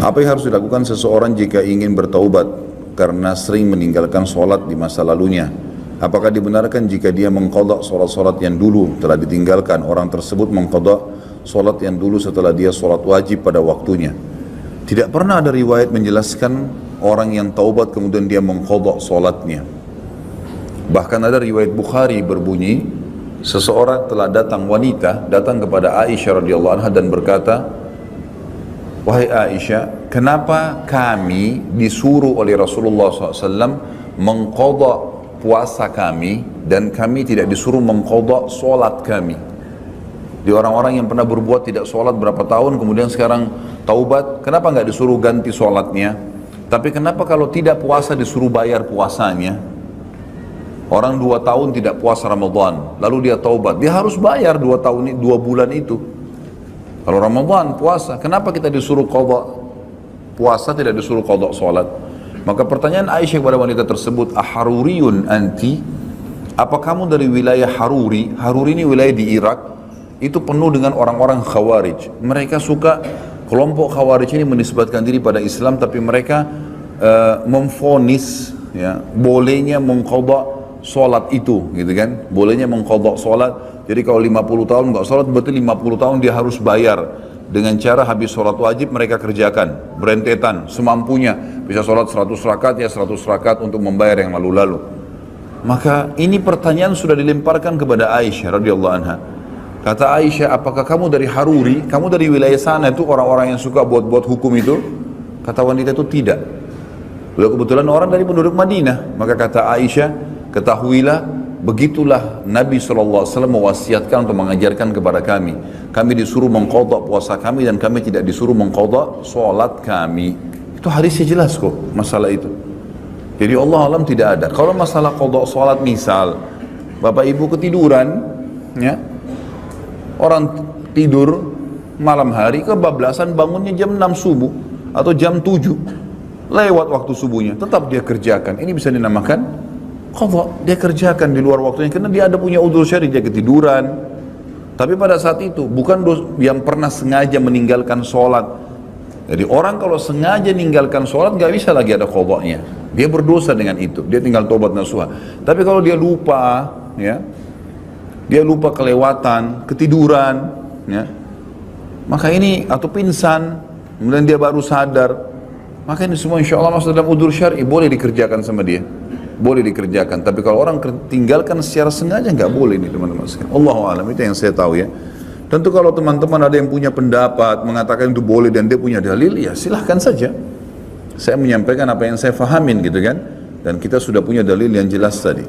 Apa yang harus dilakukan seseorang jika ingin bertaubat karena sering meninggalkan sholat di masa lalunya? Apakah dibenarkan jika dia mengqadha sholat-sholat yang dulu telah ditinggalkan, orang tersebut mengqadha sholat yang dulu setelah dia sholat wajib pada waktunya? Tidak pernah ada riwayat menjelaskan orang yang taubat kemudian dia mengqadha sholatnya. Bahkan ada riwayat Bukhari berbunyi, seseorang telah wanita datang kepada Aisyah radhiyallahu anha dan berkata, "Wahai Aisyah, kenapa kami disuruh oleh Rasulullah SAW mengqadha puasa kami dan kami tidak disuruh mengqadha solat kami?" Di orang-orang yang pernah berbuat tidak solat berapa tahun kemudian sekarang taubat, kenapa nggak disuruh ganti solatnya? Tapi kenapa kalau tidak puasa disuruh bayar puasanya? Orang 2 tahun tidak puasa Ramadan, lalu dia taubat, dia harus bayar 2 bulan itu. Kalau Ramadan puasa, kenapa kita disuruh qadha puasa, tidak disuruh qadha salat? Maka pertanyaan Aisyah kepada wanita tersebut, "Aharuriyun anti?" Apa kamu dari wilayah Haruri? Haruri ini wilayah di Irak, itu penuh dengan orang-orang Khawarij. Mereka suka, kelompok Khawarij ini menisbatkan diri pada Islam, tapi mereka memvonis ya, bolehnya mengqadha sholat itu, gitu kan? Bolehnya mengqadha sholat. Jadi kalau 50 tahun nggak sholat, berarti 50 tahun dia harus bayar. Dengan cara habis sholat wajib mereka kerjakan, berentetan, semampunya. Bisa sholat 100 rakaat, ya 100 rakaat untuk membayar yang lalu-lalu. Maka ini pertanyaan sudah dilemparkan kepada Aisyah radhiyallahu anha. Kata Aisyah, apakah kamu dari Haruri? Kamu dari wilayah sana itu orang-orang yang suka buat-buat hukum itu? Kata wanita itu tidak. Beliau kebetulan orang dari penduduk Madinah. Maka kata Aisyah, ketahuilah, begitulah Nabi SAW mewasiatkan untuk mengajarkan kepada kami. Kami disuruh mengqadha puasa kami dan kami tidak disuruh mengqadha sholat kami. Itu hadisnya jelas kok masalah itu. Jadi Allah alam tidak ada. Kalau masalah qadha sholat, misal bapak ibu ketiduran, ya, orang tidur malam hari kebablasan bangunnya jam 6 subuh atau jam 7 lewat waktu subuhnya, tetap dia kerjakan. Ini bisa dinamakan qadha, dia kerjakan di luar waktunya karena dia ada punya udzur syar'i, dia ketiduran. Tapi pada saat itu bukan yang pernah sengaja meninggalkan sholat. Jadi orang kalau sengaja meninggalkan sholat nggak bisa lagi ada qadhanya. Dia berdosa dengan itu. Dia tinggal tobat nasuha. Tapi kalau dia lupa, ya, dia lupa kelewatan, ketiduran, ya, maka ini atau pingsan, kemudian dia baru sadar, maka ini semua insya Allah masuk dalam udzur syar'i, boleh dikerjakan sama dia. Boleh dikerjakan, tapi kalau orang tinggalkan secara sengaja nggak boleh nih teman-teman sekalian. Allahu a'lam, itu yang saya tahu ya. Tentu kalau teman-teman ada yang punya pendapat mengatakan itu boleh dan dia punya dalil, ya silahkan saja. Saya menyampaikan apa yang saya fahamin gitu kan, dan kita sudah punya dalil yang jelas tadi.